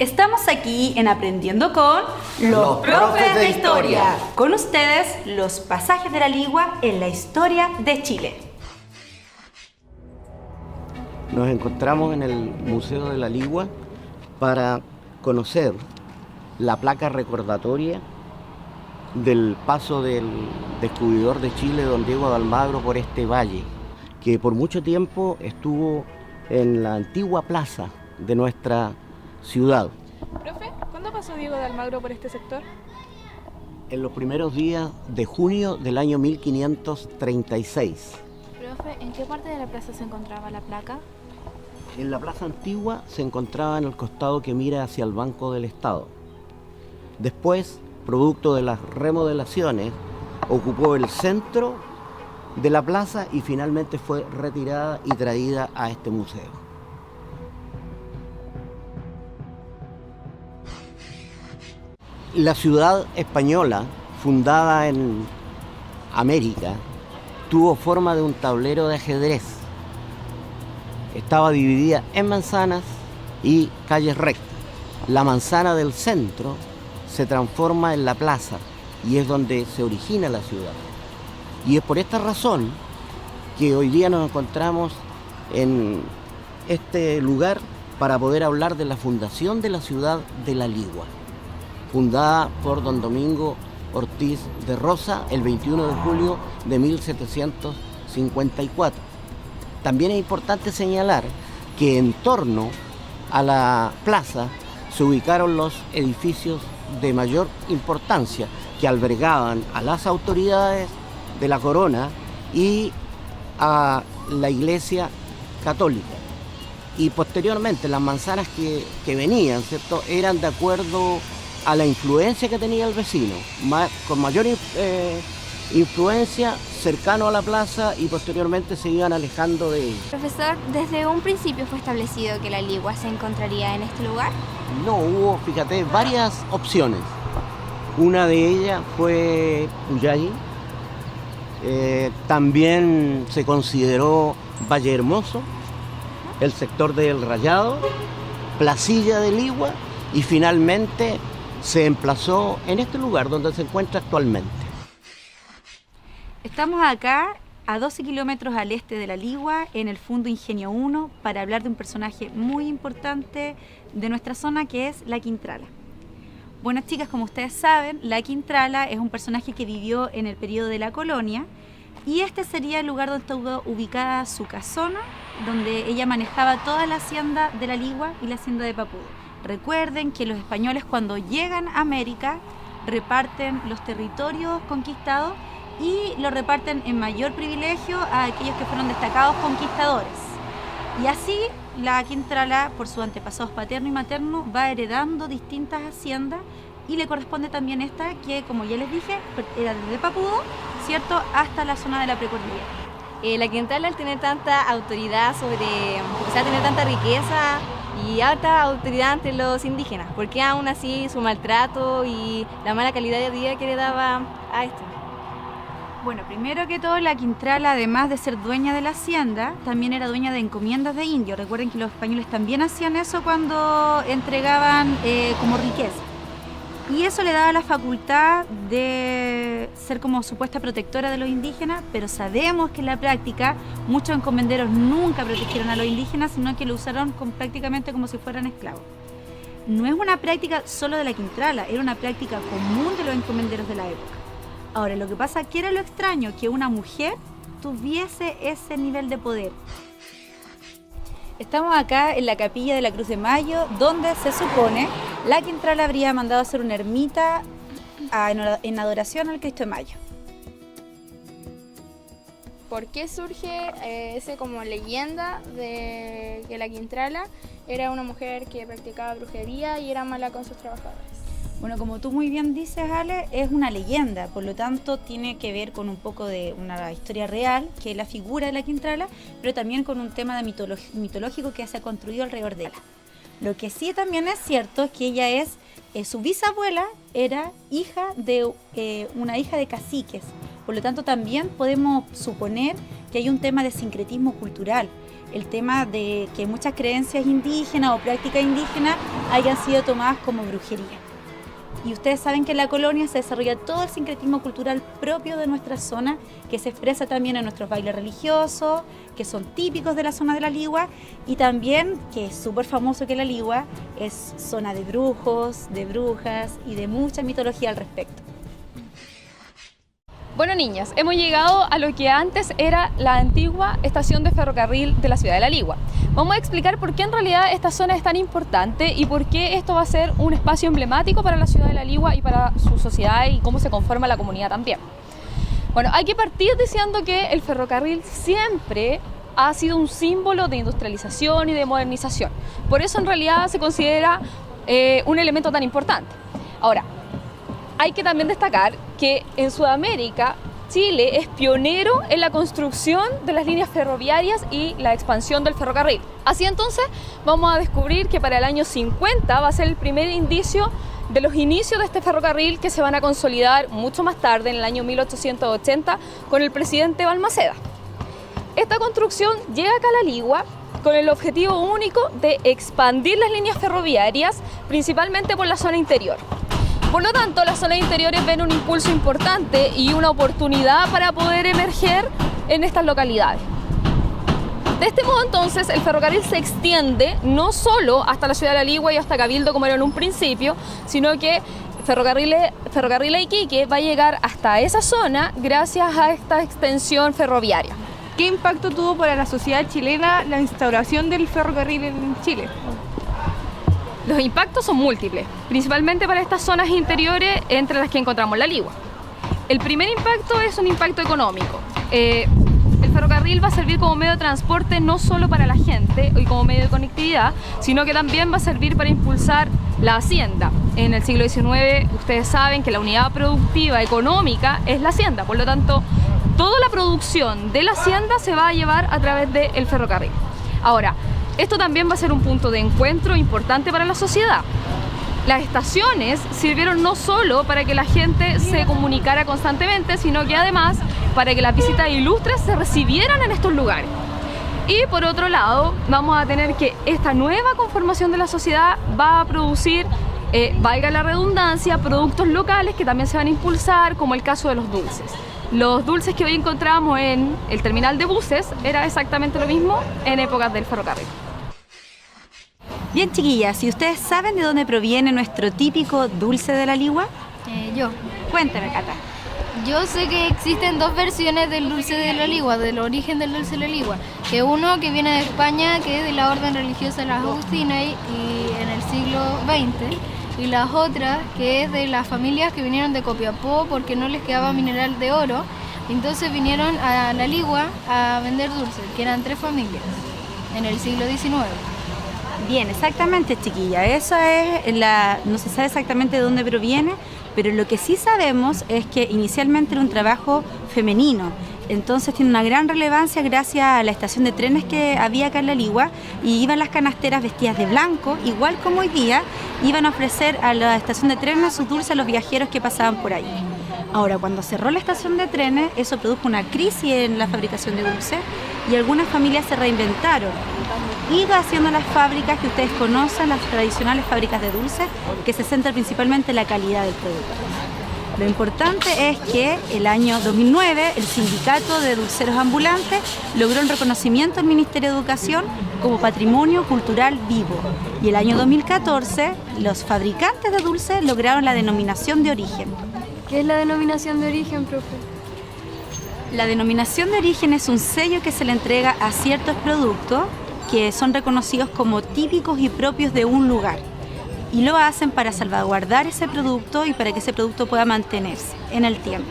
Estamos aquí en Aprendiendo con los profes de historia. Con ustedes, los pasajes de la Ligua en la historia de Chile. Nos encontramos en el Museo de la Ligua para conocer la placa recordatoria del paso del descubridor de Chile, don Diego de Almagro, por este valle, que por mucho tiempo estuvo en la antigua plaza de nuestra ciudad. Profe, ¿cuándo pasó Diego de Almagro por este sector? En los primeros días de junio del año 1536. Profe, ¿en qué parte de la plaza se encontraba la placa? En la plaza antigua se encontraba en el costado que mira hacia el Banco del Estado. Después, producto de las remodelaciones, ocupó el centro de la plaza y finalmente fue retirada y traída a este museo. La ciudad española, fundada en América, tuvo forma de un tablero de ajedrez. Estaba dividida en manzanas y calles rectas. La manzana del centro se transforma en la plaza y es donde se origina la ciudad. Y es por esta razón que hoy día nos encontramos en este lugar para poder hablar de la fundación de la ciudad de La Ligua, fundada por don Domingo Ortiz de Rosa el 21 de julio de 1754. También es importante señalar que en torno a la plaza se ubicaron los edificios de mayor importancia que albergaban a las autoridades de la corona y a la Iglesia Católica. Y posteriormente las manzanas que venían, ¿cierto?, eran de acuerdo a la influencia que tenía el vecino, con mayor influencia cercano a la plaza, y posteriormente se iban alejando de ella. Profesor, ¿desde un principio fue establecido que la Ligua se encontraría en este lugar? No, hubo, fíjate, varias opciones. Una de ellas fue Uyay, también se consideró Valle Hermoso, el sector del Rayado, Placilla de Ligua, y finalmente se emplazó en este lugar donde se encuentra actualmente. Estamos acá a 12 kilómetros al este de La Ligua, en el Fundo Ingenio 1, para hablar de un personaje muy importante de nuestra zona, que es la Quintrala. Bueno, chicas, como ustedes saben, la Quintrala es un personaje que vivió en el periodo de la colonia, y este sería el lugar donde estuvo ubicada su casona, donde ella manejaba toda la hacienda de La Ligua y la hacienda de Papudo. Recuerden que los españoles, cuando llegan a América, reparten los territorios conquistados y lo reparten en mayor privilegio a aquellos que fueron destacados conquistadores. Y así la Quintrala, por sus antepasados paterno y materno, va heredando distintas haciendas, y le corresponde también esta, que, como ya les dije, era desde Papudo, ¿cierto?, hasta la zona de la precordillera. La Quintrala, al tener tanta autoridad tener tanta riqueza y alta autoridad ante los indígenas, ¿por qué aún así su maltrato y la mala calidad de vida que le daba a esto? Bueno, primero que todo, la Quintrala, además de ser dueña de la hacienda, también era dueña de encomiendas de indios. Recuerden que los españoles también hacían eso cuando entregaban como riqueza. Y eso le daba la facultad de ser como supuesta protectora de los indígenas, pero sabemos que en la práctica muchos encomenderos nunca protegieron a los indígenas, sino que lo usaron prácticamente como si fueran esclavos. No es una práctica solo de la Quintrala, era una práctica común de los encomenderos de la época. Ahora, lo que pasa, que era lo extraño, que una mujer tuviese ese nivel de poder. Estamos acá en la capilla de la Cruz de Mayo, donde se supone la Quintrala habría mandado hacer una ermita en adoración al Cristo de Mayo. ¿Por qué surge ese como leyenda de que la Quintrala era una mujer que practicaba brujería y era mala con sus trabajadores? Bueno, como tú muy bien dices, Ale, es una leyenda, por lo tanto tiene que ver con un poco de una historia real, que es la figura de la Quintrala, pero también con un tema de mitológico que se ha construido alrededor de ella. Lo que sí también es cierto es que ella su bisabuela era hija de una hija de caciques, por lo tanto también podemos suponer que hay un tema de sincretismo cultural. el tema de que muchas creencias indígenas o prácticas indígenas hayan sido tomadas como brujería. Y ustedes saben que en la colonia se desarrolla todo el sincretismo cultural propio de nuestra zona, que se expresa también en nuestros bailes religiosos, que son típicos de la zona de la Ligua, y también, que es súper famoso que la Ligua es zona de brujos, de brujas y de mucha mitología al respecto. Bueno, niñas, hemos llegado a lo que antes era la antigua estación de ferrocarril de la ciudad de La Ligua. Vamos a explicar por qué en realidad esta zona es tan importante y por qué esto va a ser un espacio emblemático para la ciudad de La Ligua y para su sociedad y cómo se conforma la comunidad también. Bueno, hay que partir diciendo que el ferrocarril siempre ha sido un símbolo de industrialización y de modernización. Por eso en realidad se considera un elemento tan importante. Ahora, hay que también destacar que en Sudamérica Chile es pionero en la construcción de las líneas ferroviarias y la expansión del ferrocarril. Así entonces vamos a descubrir que para el año 50 va a ser el primer indicio de los inicios de este ferrocarril que se van a consolidar mucho más tarde, en el año 1880, con el presidente Balmaceda. Esta construcción llega acá a La Ligua con el objetivo único de expandir las líneas ferroviarias, principalmente por la zona interior. Por lo tanto, las zonas interiores ven un impulso importante y una oportunidad para poder emerger en estas localidades. De este modo, entonces, el ferrocarril se extiende no solo hasta la ciudad de La Ligua y hasta Cabildo, como era en un principio, sino que Ferrocarril a Iquique va a llegar hasta esa zona gracias a esta extensión ferroviaria. ¿Qué impacto tuvo para la sociedad chilena la instauración del ferrocarril en Chile? Los impactos son múltiples, principalmente para estas zonas interiores entre las que encontramos La Ligua. El primer impacto es un impacto económico. El ferrocarril va a servir como medio de transporte no solo para la gente y como medio de conectividad, sino que también va a servir para impulsar la hacienda. En el siglo XIX ustedes saben que la unidad productiva económica es la hacienda, por lo tanto toda la producción de la hacienda se va a llevar a través del ferrocarril. Ahora, esto también va a ser un punto de encuentro importante para la sociedad. Las estaciones sirvieron no solo para que la gente se comunicara constantemente, sino que además para que las visitas ilustres se recibieran en estos lugares. Y por otro lado, vamos a tener que esta nueva conformación de la sociedad va a producir, valga la redundancia, productos locales que también se van a impulsar, como el caso de los dulces. Los dulces que hoy encontramos en el terminal de buses era exactamente lo mismo en épocas del ferrocarril. Bien, chiquillas, ¿y ustedes saben de dónde proviene nuestro típico dulce de La Ligua? Yo. Cuéntame, Cata. Yo sé que existen dos versiones del dulce de la Ligua, del origen del dulce de la Ligua. Que uno que viene de España, que es de la orden religiosa de las Agustinas y en el siglo XX. Y las otras, que es de las familias que vinieron de Copiapó porque no les quedaba mineral de oro. Entonces vinieron a La Ligua a vender dulces, que eran 3 familias en el siglo XIX. Bien, exactamente, chiquilla. Eso es no se sabe exactamente de dónde proviene, pero lo que sí sabemos es que inicialmente era un trabajo femenino. Entonces tiene una gran relevancia gracias a la estación de trenes que había acá en La Ligua, y iban las canasteras vestidas de blanco, igual como hoy día, iban a ofrecer a la estación de trenes sus dulces a los viajeros que pasaban por ahí. Ahora, cuando cerró la estación de trenes, eso produjo una crisis en la fabricación de dulces y algunas familias se reinventaron. Iba haciendo las fábricas que ustedes conocen, las tradicionales fábricas de dulces, que se centran principalmente en la calidad del producto. Lo importante es que el año 2009 el Sindicato de Dulceros Ambulantes logró el reconocimiento del Ministerio de Educación como Patrimonio Cultural Vivo, y el año 2014 los fabricantes de dulces lograron la denominación de origen. ¿Qué es la denominación de origen, profe? La denominación de origen es un sello que se le entrega a ciertos productos que son reconocidos como típicos y propios de un lugar, y lo hacen para salvaguardar ese producto y para que ese producto pueda mantenerse en el tiempo.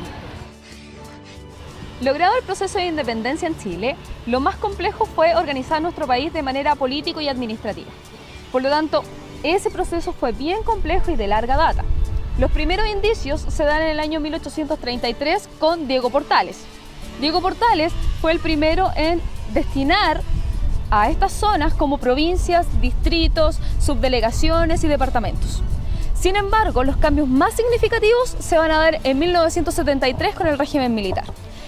Logrado el proceso de independencia en Chile, lo más complejo fue organizar nuestro país de manera política y administrativa. Por lo tanto, ese proceso fue bien complejo y de larga data. Los primeros indicios se dan en el año 1833 con Diego Portales. Diego Portales fue el primero en destinar a estas zonas como provincias, distritos, subdelegaciones y departamentos. Sin embargo, los cambios más significativos se van a dar en 1973 con el régimen militar.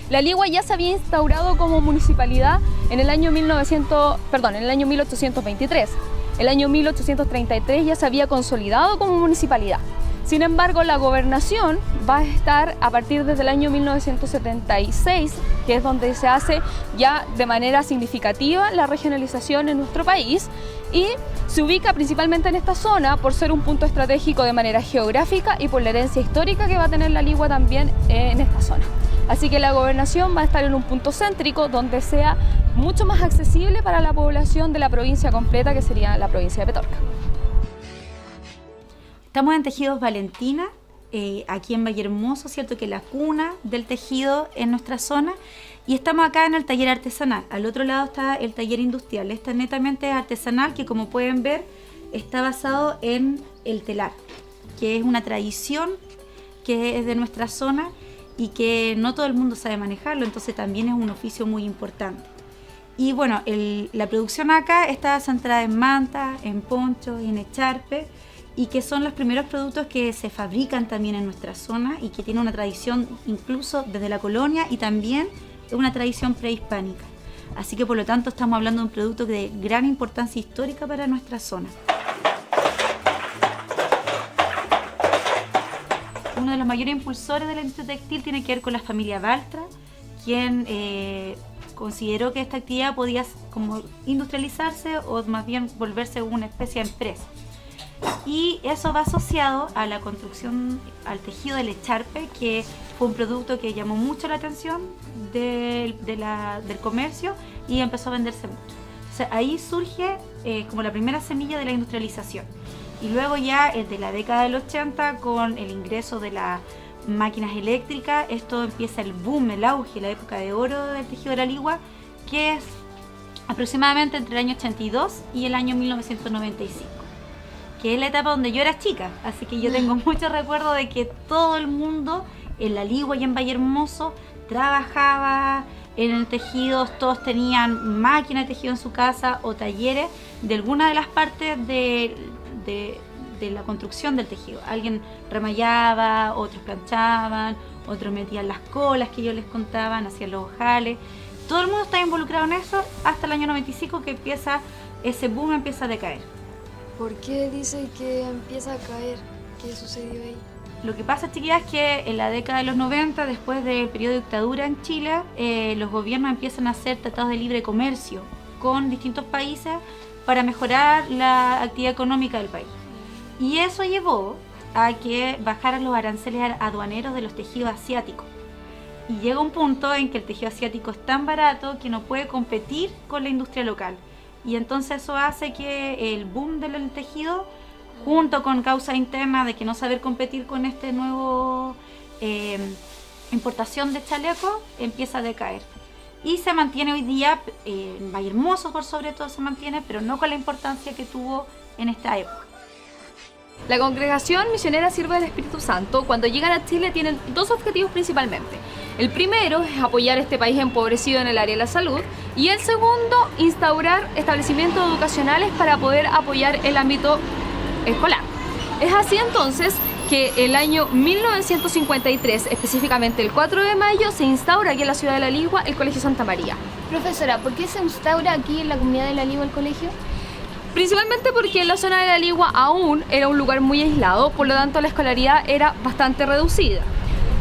La Ligua ya se había instaurado como municipalidad en el año 1823. El año 1833 ya se había consolidado como municipalidad. Sin embargo, la gobernación va a estar a partir desde el año 1976, que es donde se hace ya de manera significativa la regionalización en nuestro país, y se ubica principalmente en esta zona por ser un punto estratégico de manera geográfica y por la herencia histórica que va a tener la Ligua también en esta zona. Así que la gobernación va a estar en un punto céntrico donde sea mucho más accesible para la población de la provincia completa, que sería la provincia de Petorca. Estamos en Tejidos Valentina, aquí en Vallehermoso, ¿cierto? Que es la cuna del tejido en nuestra zona. Y estamos acá en el taller artesanal. Al otro lado está el taller industrial. Este es netamente artesanal, que como pueden ver está basado en el telar, que es una tradición que es de nuestra zona y que no todo el mundo sabe manejarlo, entonces también es un oficio muy importante. Y bueno, la producción acá está centrada en mantas, en ponchos y en echarpe, y que son los primeros productos que se fabrican también en nuestra zona y que tiene una tradición incluso desde la colonia y también una tradición prehispánica. Así que por lo tanto estamos hablando de un producto de gran importancia histórica para nuestra zona. Uno de los mayores impulsores de la industria textil tiene que ver con la familia Baltra, quien consideró que esta actividad podía como industrializarse o más bien volverse una especie de empresa. Y eso va asociado a la construcción, al tejido del echarpe, que fue un producto que llamó mucho la atención del comercio y empezó a venderse mucho. O sea, ahí surge como la primera semilla de la industrialización. Y luego ya de la década del 80, con el ingreso de las máquinas eléctricas, esto empieza el boom, el auge, la época de oro del tejido de la Ligua, que es aproximadamente entre el año 82 y el año 1995. Que es la etapa donde yo era chica, así que yo tengo mucho recuerdo de que todo el mundo en la Ligua y en Vallehermoso trabajaba en el tejido, todos tenían máquinas de tejido en su casa o talleres de alguna de las partes de la construcción del tejido. Alguien remallaba, otros planchaban, otros metían las colas que ellos les contaban, hacían los ojales. Todo el mundo está involucrado en eso hasta el año 95, que ese boom empieza a decaer. ¿Por qué dice que empieza a caer? ¿Qué sucedió ahí? Lo que pasa, chiquillas, es que en la década de los 90, después del periodo de dictadura en Chile, los gobiernos empiezan a hacer tratados de libre comercio con distintos países para mejorar la actividad económica del país. Y eso llevó a que bajaran los aranceles aduaneros de los tejidos asiáticos. Y llega un punto en que el tejido asiático es tan barato que no puede competir con la industria local. Y entonces eso hace que el boom del tejido, junto con causas internas de que no saber competir con este nuevo importación de chalecos, empieza a decaer. Y se mantiene hoy día, en Vallehermoso por sobre todo se mantiene, pero no con la importancia que tuvo en esta época. La Congregación Misionera Sierva del Espíritu Santo, cuando llegan a Chile, tienen dos objetivos principalmente. El primero es apoyar este país empobrecido en el área de la salud, y el segundo, instaurar establecimientos educacionales para poder apoyar el ámbito escolar. Es así entonces que el año 1953, específicamente el 4 de mayo, se instaura aquí en la ciudad de La Ligua el Colegio Santa María. Profesora, ¿por qué se instaura aquí en la comunidad de La Ligua el colegio? Principalmente porque la zona de La Ligua aún era un lugar muy aislado, por lo tanto la escolaridad era bastante reducida,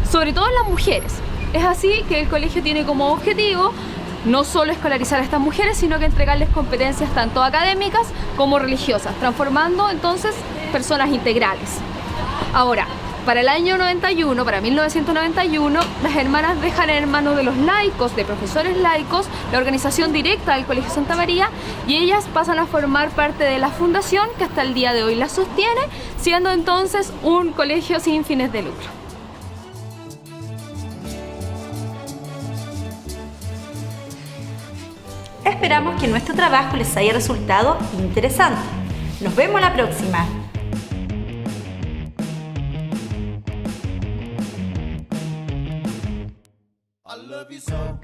sobre todo en las mujeres. Es así que el colegio tiene como objetivo no solo escolarizar a estas mujeres, sino que entregarles competencias tanto académicas como religiosas, transformando entonces personas integrales. Ahora, para el año 91, para 1991, las hermanas dejan en manos de los laicos, de profesores laicos, la organización directa del Colegio Santa María, y ellas pasan a formar parte de la fundación que hasta el día de hoy la sostiene, siendo entonces un colegio sin fines de lucro. Esperamos que nuestro trabajo les haya resultado interesante. Nos vemos la próxima. I love you so.